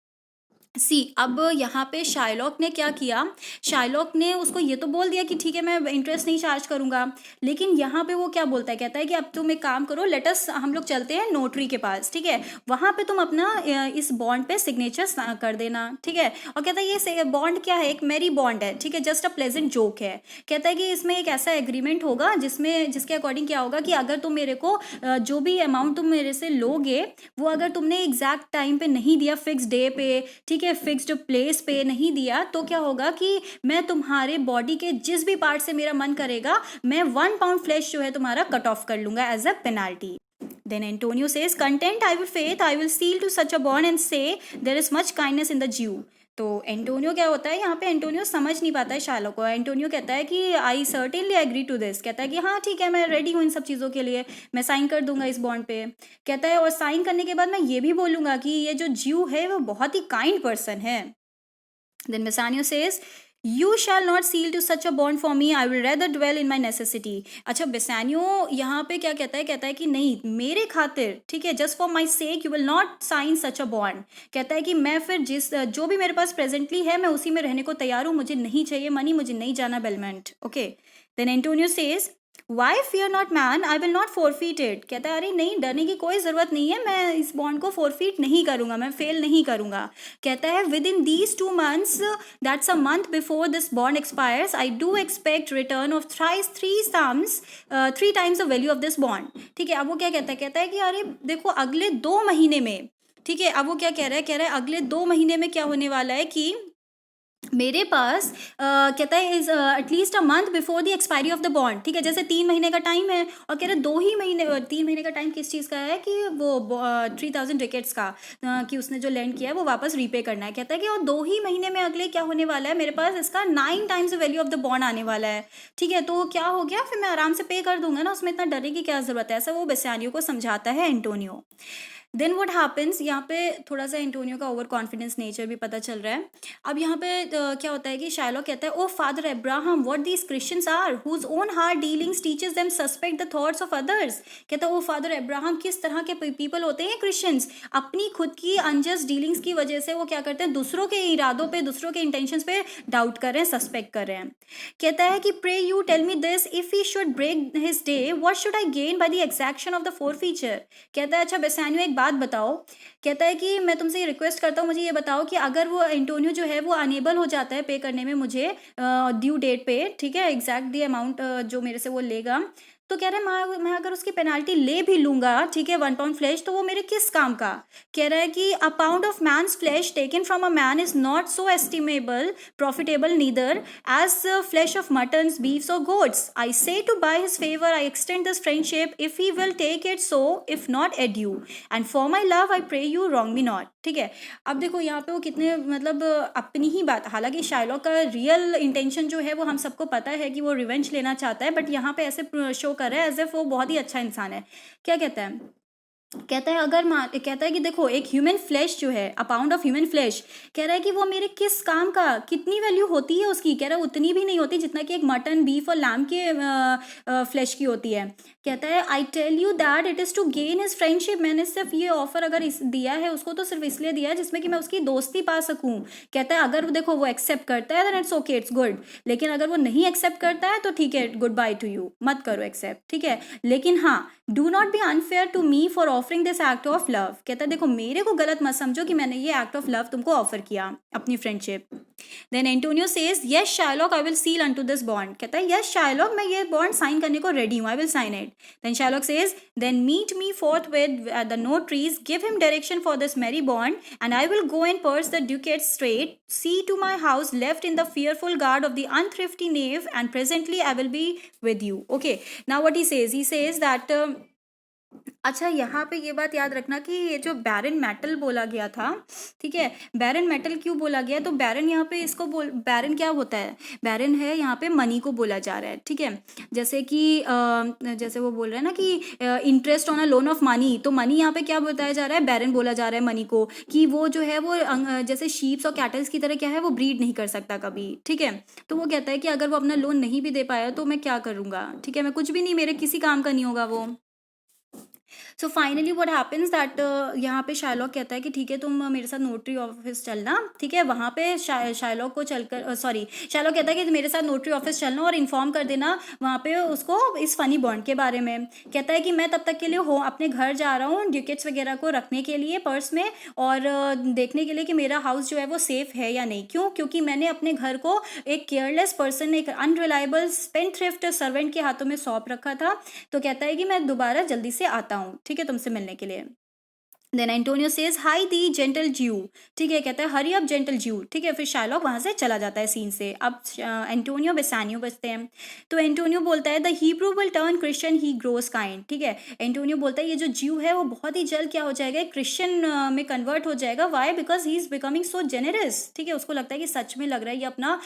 [SPEAKER 1] सी अब यहाँ पे Shylock ने क्या किया, Shylock ने उसको ये तो बोल दिया कि ठीक है मैं इंटरेस्ट नहीं चार्ज करूँगा, लेकिन यहाँ पे वो क्या बोलता है, कहता है कि अब तुम एक काम करो, लेटस हम लोग चलते हैं नोटरी के पास, ठीक है, वहाँ पे तुम अपना इस बॉन्ड पे सिग्नेचर कर देना, ठीक है। और कहता है ये बॉन्ड क्या है, एक मेरी बॉन्ड है, ठीक है, जस्ट अ प्लेजेंट जोक है। कहता है कि इसमें एक ऐसा एग्रीमेंट होगा जिसके अकॉर्डिंग क्या होगा कि अगर तुम मेरे को जो भी अमाउंट तुम मेरे से लोगे, वो अगर तुमने एग्जैक्ट टाइम पे नहीं दिया, फिक्स डे पे, ठीक है, फिक्स्ड प्लेस पे नहीं दिया, तो क्या होगा कि मैं तुम्हारे बॉडी के जिस भी पार्ट से मेरा मन करेगा, मैं 1 पाउंड फ्लैश जो है तुम्हारा कट ऑफ कर लूंगा as a penalty. Then Antonio says, content I will faith, I will seal to such a bond and say there is much kindness in the Jew। तो एंटोनियो क्या होता है यहाँ पे, एंटोनियो समझ नहीं पाता है शाइलॉक को। एंटोनियो कहता है कि आई सर्टेनली एग्री टू दिस, कहता है कि हाँ ठीक है मैं रेडी हूँ इन सब चीज़ों के लिए, मैं साइन कर दूंगा इस बॉन्ड पे। कहता है और साइन करने के बाद मैं ये भी बोलूँगा कि ये जो ज्यू है वो बहुत ही काइंड पर्सन है। Then Bassanio says, you shall not seal to such a bond for me, I will rather dwell in my necessity. अच्छा, बेसानियो यहाँ पे क्या कहता है कि नहीं मेरे खातिर, ठीक है, just for my sake you will not sign such a bond. कहता है कि मैं फिर जो भी मेरे पास प्रेजेंटली है मैं उसी में रहने को तैयार हूँ, मुझे नहीं चाहिए मनी, मुझे नहीं जाना बेलमेंट। Okay, then Antonio says, why fear not man, I will not forfeit it. कहता है अरे नहीं डरने की कोई ज़रूरत नहीं है, मैं इस बॉन्ड को फोरफीट नहीं करूँगा, मैं फेल नहीं करूँगा। कहता है with in these 2 months, that's a month before this bond expires, I do expect return of three times the value of this bond. ठीक है, अब वो क्या कहता है कि अरे देखो अगले 2 महीने में, ठीक है, अब वो क्या कह रहा है, अगले 2 महीने में क्या होने वाला है कि मेरे पास कहता है is at least a month before the expiry of the bond, ठीक है, जैसे 3 महीने का टाइम है और कह रहे 2 ही महीने 3 महीने का टाइम किस चीज़ का है कि वो 3000 रिकेट्स का कि उसने जो लैंड किया है वो वापस रीपे करना है। कहता है कि और 2 ही महीने में अगले क्या होने वाला है, मेरे पास इसका 9 times value of the bond आने वाला है, ठीक है, तो क्या हो गया, फिर मैं आराम से पे कर दूंगा ना, उसमें इतना डरने की क्या जरूरत है, ऐसा वो बेसानियो को समझाता है एंटोनियो। देन व्हाट हैपेंस, यहाँ पे थोड़ा सा एंटोनियो का ओवर कॉन्फिडेंस नेचर भी पता चल रहा है। अब यहाँ पे क्या होता है कि शाइलॉक कहता है, O father Abraham, what these Christians are whose own hard dealings teaches them suspect the thoughts of others. कहता है ओ फादर अब्राहम, किस तरह के पीपल होते हैं क्रिश्चियंस, अपनी खुद की अनजस्ट डीलिंग्स की वजह से वो क्या करते हैं, दूसरों के इरादों पे, दूसरों के इंटेंशंस पे डाउट कर रहे हैं, सस्पेक्ट कर रहे हैं। कहता है कि pray you tell me this, if he should break his day what should I gain by the exaction of the forfeiture. कहता है अच्छा बेसानियो एक बात बताओ, कहता है कि मैं तुमसे ये रिक्वेस्ट करता हूँ, मुझे ये बताओ कि अगर वो एंटोनियो जो है वो अनेबल हो जाता है पे करने में मुझे ड्यू डेट पे, ठीक है, एग्जैक्ट दी अमाउंट जो मेरे से वो लेगा, तो कह रहा है मैं अगर उसकी पेनाल्टी ले भी लूंगा, ठीक है, 1 पाउंड फ्लैश, तो वो मेरे किस काम का। कह रहा है कि a pound of man's flesh taken from a man is not so estimable profitable neither as flesh of muttons beefs or goats. I say to buy his favour I extend this friendship if he will take it so, if not adieu, and for my love I pray you wrong me not. ठीक है, अब देखो यहाँ पे वो कितने मतलब अपनी ही बात, हालांकि शाइलॉक का रियल इंटेंशन जो है वो हम सबको पता है कि वो रिवेंज लेना चाहता है, बट यहाँ पे ऐसे शो कर रहा है एज इफ वो बहुत ही अच्छा इंसान है। क्या कहता है, कहता है अगर कहता है कि देखो एक ह्यूमन फ्लैश जो है, अ पाउंड ऑफ ह्यूमन फ्लैश, कह रहा है कि वो मेरे किस काम का, कितनी वैल्यू होती है उसकी, कह रहा है उतनी भी नहीं होती जितना कि एक मटन, बीफ और लैम के फ्लैश की होती है। कहता है I tell you that it is to gain his friendship, मैंने सिर्फ ये ऑफर अगर दिया है उसको तो सिर्फ इसलिए दिया है जिसमें कि मैं उसकी दोस्ती पा सकूं। कहता है अगर देखो वो एक्सेप्ट करता है then it's okay, it's good, लेकिन अगर वो नहीं एक्सेप्ट करता है तो ठीक है, गुड बाय टू यू, मत करो एक्सेप्ट, ठीक है, लेकिन हाँ do not be unfair to me for offering this act of love. कहता है देखो मेरे को गलत मत समझो कि मैंने ये एक्ट ऑफ लव तुमको ऑफर किया, अपनी friendship. Then Antonio says yes Shylock I will seal unto this bond. कहता है यस शाइलॉक मैं ये बॉन्ड साइन करने को रेडी हूँ, I will sign it. Then Shylock says then meet me forthwith at the note trees, give him direction for this merry bond, and I will go and purse the ducats straight, see to my house left in the fearful guard of the unthrifty knave, and presently I will be with you. Okay, now what he says that अच्छा यहाँ पे ये बात याद रखना कि ये जो बैरन मेटल बोला गया था, ठीक है, बैरन मेटल क्यों बोला गया, तो बैरन यहाँ पे इसको बैरन क्या होता है, बैरन है यहाँ पे मनी को बोला जा रहा है, ठीक है, जैसे कि जैसे वो बोल रहे हैं ना कि interest on a loan of money, तो मनी यहाँ पे क्या बताया जा रहा है, बैरन बोला जा रहा है मनी को, कि वो जो है वो जैसे शीप्स और कैटल्स की तरह क्या है वो ब्रीड नहीं कर सकता कभी, ठीक है, तो वो कहता है कि अगर वो अपना लोन नहीं भी दे पाया तो मैं क्या करूँगा, ठीक है, मैं कुछ भी नहीं, मेरे किसी काम का नहीं होगा वो। So finally what happens that यहाँ पे शाइलॉक कहता है कि ठीक है तुम मेरे साथ नोटरी ऑफिस चलना, ठीक है, वहाँ पे शाइलॉक को चलकर शाइलॉक कहता है कि मेरे साथ नोटरी ऑफिस चलना और इन्फॉर्म कर देना वहाँ पे उसको इस फनी बॉन्ड के बारे में। कहता है कि मैं तब तक के लिए अपने घर जा रहा हूँ ड्यूकेट्स वगैरह को रखने के लिए पर्स में, और देखने के लिए कि मेरा हाउस जो है वो सेफ है या नहीं। क्यों, क्योंकि मैंने अपने घर को एक केयरलेस पर्सन, एक अनरिलायबल स्पेंडथ्रिफ्ट सर्वेंट के हाथों में सौंप रखा था। तो कहता है कि मैं दोबारा जल्दी से आता हूँ, ठीक है, तुमसे मिलने के लिए। देन एंटोनियो सेज हाई दी जेंटल ज्यू, ठीक है, कहता है हरी अप जेंटल ज्यू, ठीक है, फिर शाइलॉक वहां से चला जाता है सीन से। अब एंटोनियो बेसानियो बचते हैं, तो एंटोनियो बोलता है the Hebrew will turn Christian he grows kind, ठीक है, एंटोनियो बोलता है ये जो ज्यू है वो बहुत ही जल्द क्या हो जाएगा, क्रिश्चियन में कन्वर्ट हो जाएगा। Why, because he is becoming so generous, ठीक है, उसको लगता है कि सच में लग रहा है ये अपना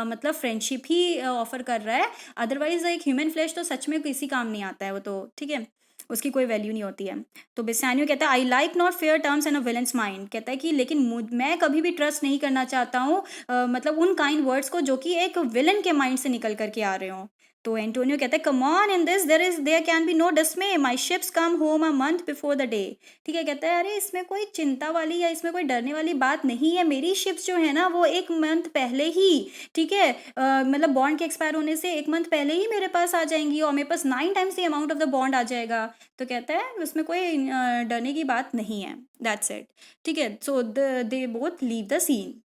[SPEAKER 1] मतलब फ्रेंडशिप ही ऑफर कर रहा है, अदरवाइज एक ह्यूमन फ्लैश तो सच में किसी काम नहीं आता है वो तो, ठीक है, उसकी कोई वैल्यू नहीं होती है। तो बेसानियो कहता है I like not fair terms and a villains mind, कहता है कि लेकिन मैं कभी भी ट्रस्ट नहीं करना चाहता हूँ मतलब उन काइंड वर्ड्स को जो कि एक विलन के माइंड से निकल करके आ रहे हों। तो एंटोनियो कहता है come on in this there can be no dismay, my ships come home a month before the day, ठीक है, कहता है अरे इसमें कोई चिंता वाली या इसमें कोई डरने वाली बात नहीं है, मेरी शिप्स जो है ना वो 1 मंथ पहले ही, ठीक है, मतलब बॉन्ड के एक्सपायर होने से 1 मंथ पहले ही मेरे पास आ जाएंगी और मेरे पास 9 times the amount of the bond आ जाएगा। तो कहता है उसमें कोई डरने की बात नहीं है, दैट्स इट, ठीक है। So they both leave the scene.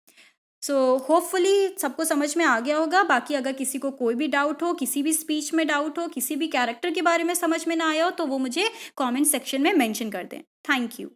[SPEAKER 1] So hopefully सबको समझ में आ गया होगा। बाकी अगर किसी को कोई भी डाउट हो, किसी भी स्पीच में डाउट हो, किसी भी कैरेक्टर के बारे में समझ में ना आया हो तो वो मुझे कमेंट सेक्शन में मेंशन कर दें। Thank you.